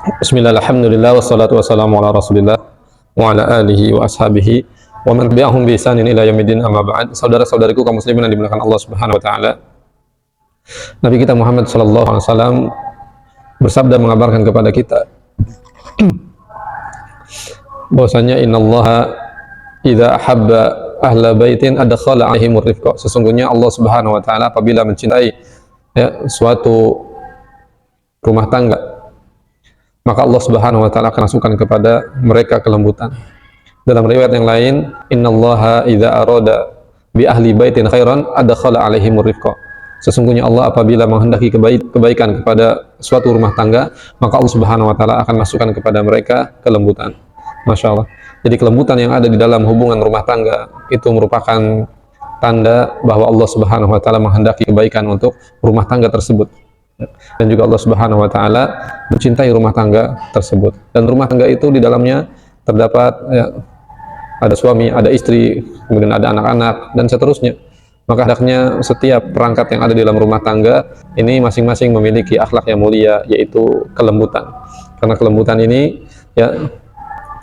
Bismillah, alhamdulillah, wassalatu wassalamu ala rasulillah wa ala alihi wa ashabihi wa man tabi'ahum bi ihsanin ila yaumiddin, amma ba'd. Saudara-saudariku kaum muslimin yang dimuliakan Allah Subhanahu wa taala. Nabi kita Muhammad sallallahu alaihi wasallam bersabda mengabarkan kepada kita bahwasanya innallaha idza ahabba ahla baitin adkhala alaihimur rifqa. Sesungguhnya Allah Subhanahu wa taala apabila mencintai suatu rumah tangga, maka Allah Subhanahu wa taala akan masukkan kepada mereka kelembutan. Dalam riwayat yang lain, innallaha idza arada bi ahli baitin khairan adkhala alaihimur rifqa. Sesungguhnya Allah apabila menghendaki kebaikan kepada suatu rumah tangga, maka Allah Subhanahu wa taala akan masukkan kepada mereka kelembutan. Masya Allah. Jadi kelembutan yang ada di dalam hubungan rumah tangga itu merupakan tanda bahwa Allah Subhanahu wa taala menghendaki kebaikan untuk rumah tangga tersebut. Dan juga Allah Subhanahu wa taala mencintai rumah tangga tersebut. Dan rumah tangga itu di dalamnya terdapat ada suami, ada istri, kemudian ada anak-anak dan seterusnya. Maka hendaknya setiap perangkat yang ada di dalam rumah tangga ini masing-masing memiliki akhlak yang mulia, yaitu kelembutan. Karena kelembutan ini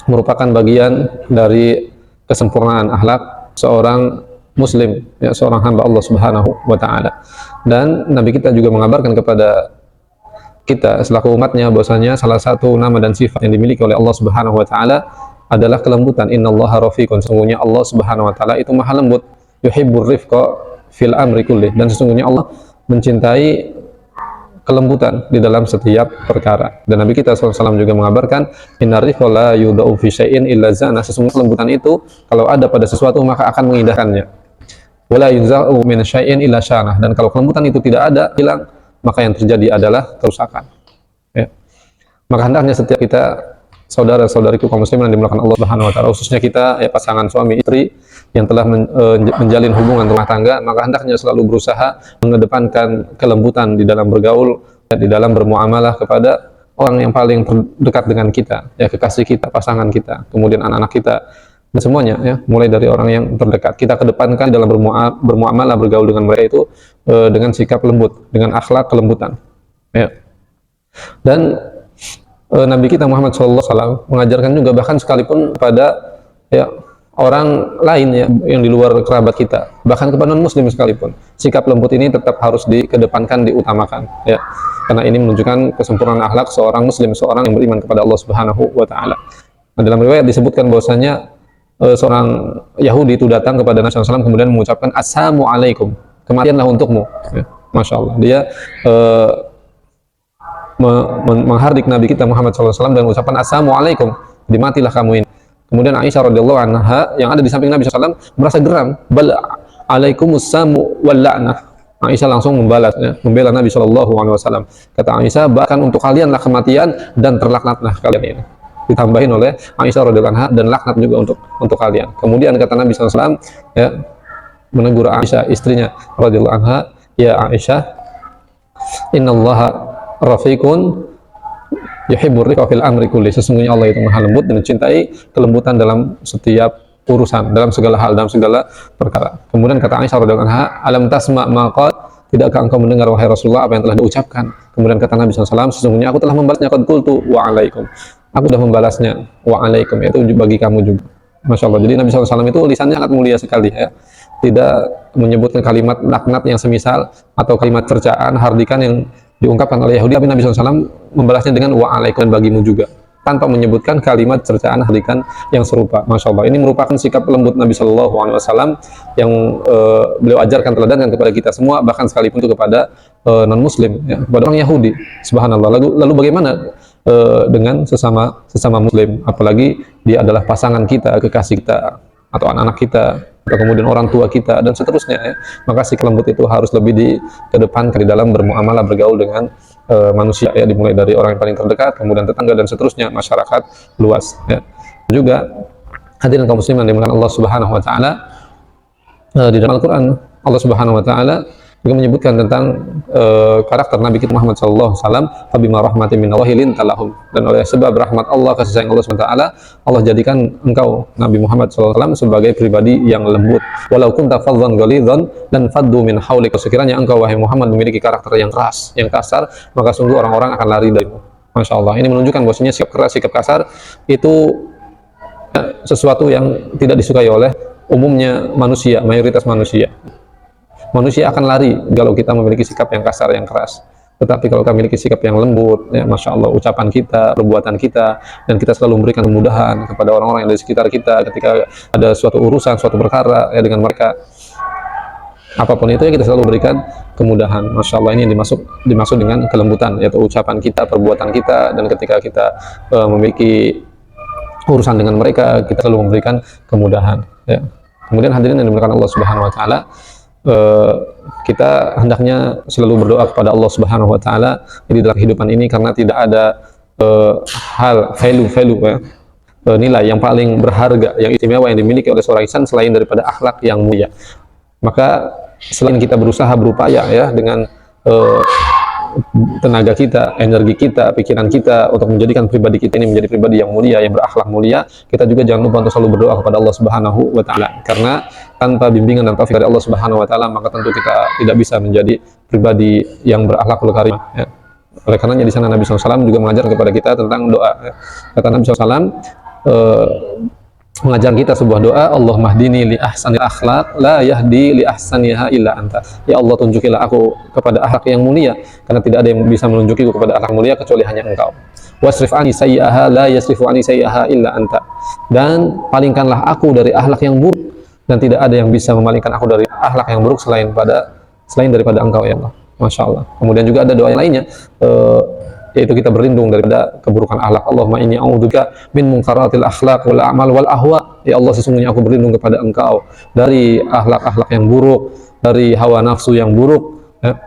merupakan bagian dari kesempurnaan akhlak seorang muslim, seorang hamba Allah Subhanahu wa taala. Dan Nabi kita juga mengabarkan kepada kita selaku umatnya bahwasanya salah satu nama dan sifat yang dimiliki oleh Allah Subhanahu wa taala adalah kelembutan. Innallaha rafiqun, sesungguhnya Allah Subhanahu wa taala itu maha lembut. Yuhibbur rifqa fil amri kullih, dan sesungguhnya Allah mencintai kelembutan di dalam setiap perkara. Dan Nabi kita SAW juga mengabarkan, innar rifqa la yudau fi syai'in illa zana, sesungguhnya kelembutan itu kalau ada pada sesuatu maka akan mengindahkannya. Wala yunza'u min syai'in illa syanah, dan kalau kelembutan itu tidak ada, hilang, maka yang terjadi adalah kerusakan. Maka hendaknya setiap kita, saudara-saudariku kaum muslimin yang dimuliakan Allah Subhanahu wa taala, khususnya kita pasangan suami istri yang telah menjalin hubungan rumah tangga, maka hendaknya selalu berusaha mengedepankan kelembutan di dalam bergaul, di dalam bermuamalah kepada orang yang paling dekat dengan kita, kekasih kita, pasangan kita, kemudian anak-anak kita, dan semuanya, mulai dari orang yang terdekat. Kita kedepankan dalam bermuamalah, bergaul dengan mereka itu dengan sikap lembut, dengan akhlak kelembutan. Dan Nabi kita Muhammad SAW mengajarkan juga, bahkan sekalipun pada orang lain yang di luar kerabat kita, bahkan kepada non muslim sekalipun, sikap lembut ini tetap harus dikedepankan, diutamakan, karena ini menunjukkan kesempurnaan akhlak seorang muslim, seorang yang beriman kepada Allah Subhanahu wa taala. Nah, dalam riwayat disebutkan bahwasanya seorang Yahudi itu datang kepada Nabi SAW kemudian mengucapkan assalamualaikum, kematianlah untukmu. Masya Allah, dia menghardik Nabi kita Muhammad SAW dan mengucapkan assalamualaikum, dimatilah kamu ini. Kemudian Aisyah radhiyallahu anha yang ada di samping Nabi SAW merasa geram, bal alaikumussamu wal la'nah. Aisyah langsung membalas, membela Nabi SAW. Kata Aisyah, bahkan untuk kalianlah kematian dan terlaknatlah kalian ini. Ditambahin oleh Aisyah radhiyallahu anha, dan laknat juga untuk kalian. Kemudian kata Nabi SAW menegur Aisyah istrinya radhiyallahu anha, ya Aisyah, innallaha rafiqun yuhibbur rifqa fil amri kulli, sesungguhnya Allah itu maha lembut dan mencintai kelembutan dalam setiap urusan, dalam segala hal, dalam segala perkara. Kemudian kata Aisyah radhiyallahu anha, alam tasma ma qad, tidakkah engkau mendengar wahai Rasulullah apa yang telah diucapkan? Kemudian kata Nabi SAW, sesungguhnya aku telah membalasnya, qad qultu wa alaikum, aku sudah membalasnya, wa alaikum, itu bagi kamu juga. Masya Allah. Jadi Nabi SAW itu lisannya sangat mulia sekali, tidak menyebutkan kalimat laknat yang semisal atau kalimat cercaan, hardikan yang diungkapkan oleh Yahudi, tapi Nabi SAW membalasnya dengan wa'alaikum, bagimu juga, tanpa menyebutkan kalimat cercaan, hardikan yang serupa. Masya Allah, ini merupakan sikap lembut Nabi SAW yang beliau ajarkan, teladankan kepada kita semua, bahkan sekalipun itu kepada non muslim, kepada orang Yahudi. Subhanallah. Lalu bagaimana dengan sesama muslim, apalagi dia adalah pasangan kita, kekasih kita, atau anak-anak kita, atau kemudian orang tua kita, dan seterusnya, maka sikap lembut itu harus lebih dikedepankan di dalam bermuamalah, bergaul dengan manusia, dimulai dari orang yang paling terdekat, kemudian tetangga, dan seterusnya, masyarakat luas. Juga hadirin kaum muslimin yang dimuliakan Allah Subhanahu wa taala, di dalam Al-Qur'an Allah Subhanahu wa taala juga menyebutkan tentang karakter Nabi kita Muhammad SAW, fabima rahmatin minallahi linta lahum, dan oleh sebab rahmat Allah, kasih sayang Allah SWT, Allah jadikan engkau Nabi Muhammad SAW sebagai pribadi yang lembut. Walau kunta faddan ghalidhan dan faddu min haulik, sekiranya engkau wahai Muhammad memiliki karakter yang keras, yang kasar, maka sungguh orang-orang akan lari darimu. Masya Allah. Ini menunjukkan bahwasanya sikap keras, sikap kasar itu sesuatu yang tidak disukai oleh umumnya manusia, mayoritas manusia. Manusia akan lari kalau kita memiliki sikap yang kasar, yang keras. Tetapi kalau kita memiliki sikap yang lembut, ya, Masya Allah, ucapan kita, perbuatan kita, dan kita selalu memberikan kemudahan kepada orang-orang yang di sekitar kita ketika ada suatu urusan, suatu perkara ya, dengan mereka, apapun itu ya, kita selalu berikan kemudahan. Masya Allah, ini yang dimaksud dengan kelembutan, yaitu ucapan kita, perbuatan kita, dan ketika kita memiliki urusan dengan mereka, kita selalu memberikan kemudahan ya. Kemudian hadirin yang dimuliakan Allah Subhanahu wa taala, kita hendaknya selalu berdoa kepada Allah Subhanahu wa taala di dalam kehidupan ini, karena tidak ada hal value ya, nilai yang paling berharga, yang istimewa yang dimiliki oleh seorang insan selain daripada akhlak yang mulia. Maka selain kita berusaha, berupaya ya dengan tenaga kita, energi kita, pikiran kita untuk menjadikan pribadi kita ini menjadi pribadi yang mulia, yang berakhlak mulia, kita juga jangan lupa untuk selalu berdoa kepada Allah Subhanahu wa taala, karena tanpa bimbingan dan taufik dari Allah Subhanahu wa taala, maka tentu kita tidak bisa menjadi pribadi yang berakhlakul karimah ya. Oleh karenanya di sana Nabi SAW juga mengajar kepada kita tentang doa ya. Kata Nabi SAW mengajar kita sebuah doa, Allahumma hdini li ahsanil akhlaq la yahdi li ahsaniha illa anta. Ya Allah, tunjukilah aku kepada akhlak yang mulia, karena tidak ada yang bisa menunjukiku kepada akhlak mulia kecuali hanya Engkau. Wasrif anni sayyi'aha la yasrifu anni sayyi'aha illa anta. Dan palingkanlah aku dari akhlak yang buruk, dan tidak ada yang bisa memalingkan aku dari akhlak yang buruk selain daripada Engkau ya Allah. Masya Allah. Kemudian juga ada doa yang lainnya, yaitu kita berlindung daripada keburukan akhlak. Allahumma inni a'udzubika min munkaratil akhlaq wal a'mal wal ahwa. Ya Allah, sesungguhnya aku berlindung kepada Engkau dari akhlak-akhlak yang buruk, dari hawa nafsu yang buruk ya,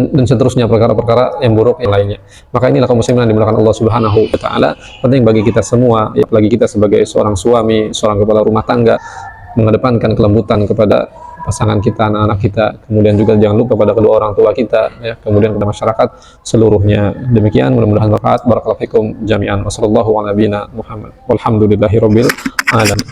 dan seterusnya, perkara-perkara yang buruk yang lainnya. Maka inilah kaum muslimin yang dimuliakan Allah Subhanahu wa taala, penting bagi kita semua, ya, apalagi kita sebagai seorang suami, seorang kepala rumah tangga, mengedepankan kelembutan kepada pasangan kita, anak-anak kita, kemudian juga jangan lupa pada kedua orang tua kita ya, kemudian kepada masyarakat seluruhnya. Demikian, mudah-mudahan bermanfaat. Barakallahu fikum jami'an. Wassallallahu ala nabiyina Muhammad. Walhamdulillahirabbil alamin.